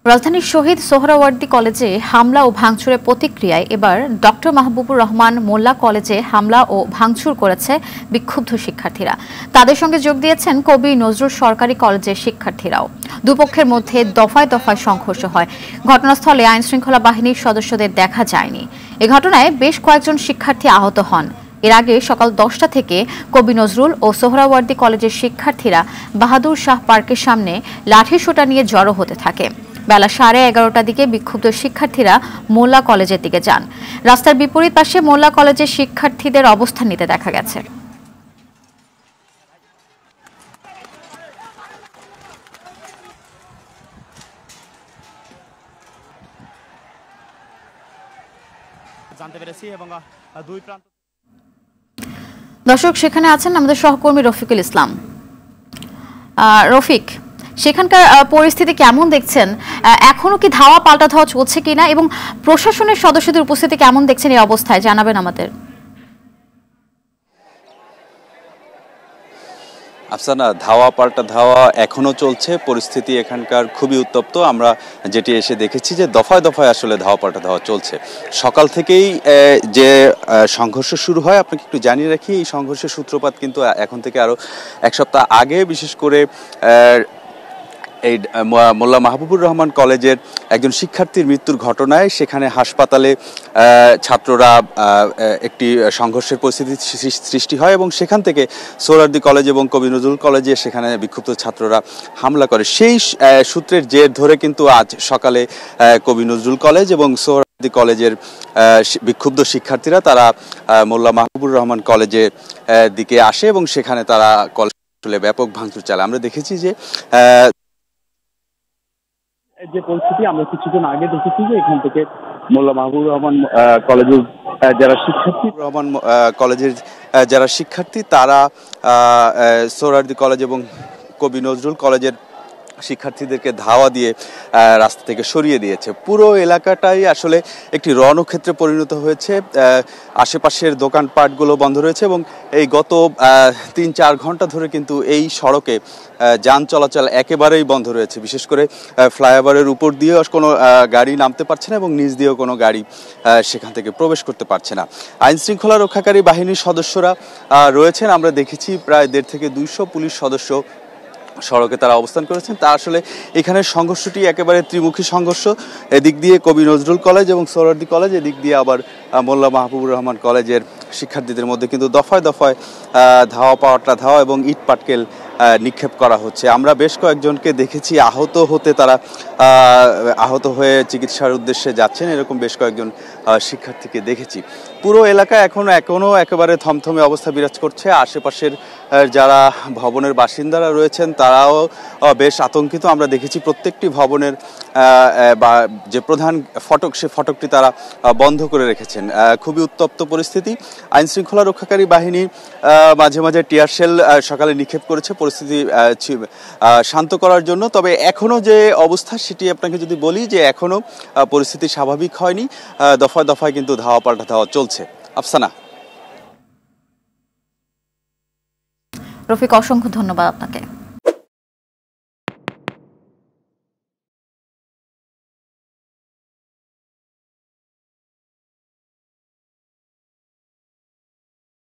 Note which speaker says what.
Speaker 1: রাজধানীর শহীদ সোহরাওয়ার্দী কলেজে হামলা ও ভাঙচুরের প্রতিক্রিয়ায় এবার ডক্টর মাহবুবুর রহমান মোল্লা কলেজে হামলা ও ভাঙচুর করেছে বিক্ষুব্ধ শিক্ষার্থীরা। তাদের সঙ্গে যোগ দিয়েছেন কবি নজরুল সরকারি কলেজের শিক্ষার্থীরাও। দুপক্ষের মধ্যে দফায় দফায় সংঘর্ষ হয়। ঘটনাস্থলে আইনশৃঙ্খলা বাহিনীর সদস্যদের দেখা যায়নি। এ ঘটনায় বেশ কয়েকজন শিক্ষার্থী আহত হন। এর আগে সকাল 10টা থেকে কবি নজরুল ও সোহরাওয়ার্দী কলেজের শিক্ষার্থীরা বাহাদুর শাহ পার্কের সামনে লাঠিসোঁটা নিয়ে জড়ো হতে থাকে। বেলা 11:30টার দিকে বিক্ষুব্ধ শিক্ষার্থীরা মোল্লা কলেজের দিকে যান। রাস্তার বিপরীত পাশে মোল্লা কলেজের শিক্ষার্থীদের অবস্থান নিতে দেখা গেছে। দর্শক, সেখানে আছেন আমাদের সহকর্মী রফিকুল ইসলাম। রফিক, সেখানকার পরিস্থিতি কেমন দেখছেন? এখনো কি ধাওয়া পাল্টা ধাওয়া চলছে কিনা এবং প্রশাসনের সদস্যদের উপস্থিতি কেমন দেখছেন এই অবস্থায়, জানাবেন আমাদের।
Speaker 2: আফসানা, ধাওয়া পাল্টা ধাওয়া এখনো চলছে। পরিস্থিতি এখানকার খুবই উত্তপ্ত। আমরা যেটি এসে দেখেছি যে দফায় দফায় আসলে ধাওয়া পাল্টা ধাওয়া চলছে। সকাল থেকেই যে সংঘর্ষ শুরু হয়, আপনাকে একটু জানিয়ে রাখি, এই সংঘর্ষের সূত্রপাত কিন্তু এখন থেকে আরো এক সপ্তাহ আগে, বিশেষ করে এই মোল্লা মাহবুবুর রহমান কলেজের একজন শিক্ষার্থীর মৃত্যুর ঘটনায় সেখানে হাসপাতালে ছাত্ররা একটি সংঘর্ষের পরিস্থিতি সৃষ্টি হয় এবং সেখান থেকে সোহরাওয়ার্দী কলেজ এবং কবি নজরুল কলেজে সেখানে বিক্ষুব্ধ ছাত্ররা হামলা করে। সেই সূত্রের জের ধরে কিন্তু আজ সকালে কবি নজরুল কলেজ এবং সোহরাওয়ার্দী কলেজের বিক্ষুব্ধ শিক্ষার্থীরা তারা মোল্লা মাহবুবুর রহমান কলেজের দিকে আসে এবং সেখানে তারা কলেজে ব্যাপক ভাঙচুর চালায়। আমরা দেখেছি যে
Speaker 3: পরিস্থিতি আমরা কিছুদিন আগে দেখেছি যে এখান থেকে মোল্লা মাহবুবুর রহমান কলেজের
Speaker 2: যারা শিক্ষার্থী তারা সোহরাওয়ার্দী কলেজ এবং কবি নজরুল কলেজের শিক্ষার্থীদেরকে ধাওয়া দিয়ে রাস্তা থেকে সরিয়ে দিয়েছে। পুরো এলাকাটাই আসলে একটি রণক্ষেত্রে পরিণত হয়েছে। আশেপাশের দোকানপাটগুলো বন্ধ রয়েছে এবং এই গত 3-4 ঘন্টা ধরে কিন্তু এই সড়কে যান চলাচল একেবারেই বন্ধ রয়েছে। বিশেষ করে ফ্লাইওভারের উপর দিয়েও কোনো গাড়ি নামতে পারছে না এবং নিচ দিয়েও কোনো গাড়ি সেখান থেকে প্রবেশ করতে পারছে না। আইন শৃঙ্খলা রক্ষাকারী বাহিনীর সদস্যরা রয়েছেন। আমরা দেখেছি প্রায় 150 থেকে 200 পুলিশ সদস্য সড়কে তারা অবস্থান করেছেন। তা আসলে এখানে সংঘর্ষটি একেবারে ত্রিমুখী সংঘর্ষ। এদিক দিয়ে কবি নজরুল কলেজ এবং সোহরাওয়ার্দী কলেজ, এদিক দিয়ে আবার মোল্লা মাহবুবুর রহমান কলেজের শিক্ষার্থীদের মধ্যে কিন্তু দফায় দফায় ধাওয়া পাল্টা ধাওয়া এবং ইট পাটকেল নিক্ষেপ করা হচ্ছে। আমরা বেশ কয়েকজনকে দেখেছি আহত হয়ে চিকিৎসার উদ্দেশ্যে যাচ্ছেন, এরকম বেশ কয়েকজন শিক্ষার্থীকে দেখেছি। পুরো এলাকায় এখনো একেবারে থমথমে অবস্থা বিরাজ করছে। আশেপাশের যারা ভবনের বাসিন্দারা রয়েছেন তারাও বেশ আতঙ্কিত। আমরা দেখেছি প্রত্যেকটি ভবনের বা যে প্রধান ফটক, সে ফটকটি তারা বন্ধ করে রেখেছেন। খুবই উত্তপ্ত পরিস্থিতি। আইন শৃঙ্খলা রক্ষাকারী বাহিনী মাঝে মাঝে টিয়ার শেল সকালে নিক্ষেপ করেছে পরিস্থিতি শান্ত করার জন্য। তবে এখনো যে অবস্থা সেটি আপনাকে যদি বলি যে এখনো পরিস্থিতি স্বাভাবিক হয়নি। দফায় দফায় কিন্তু ধাওয়া পাল্টা ধাওয়া চলছে। আফসানা।
Speaker 1: রফিক, অসংখ্য ধন্যবাদ আপনাকে।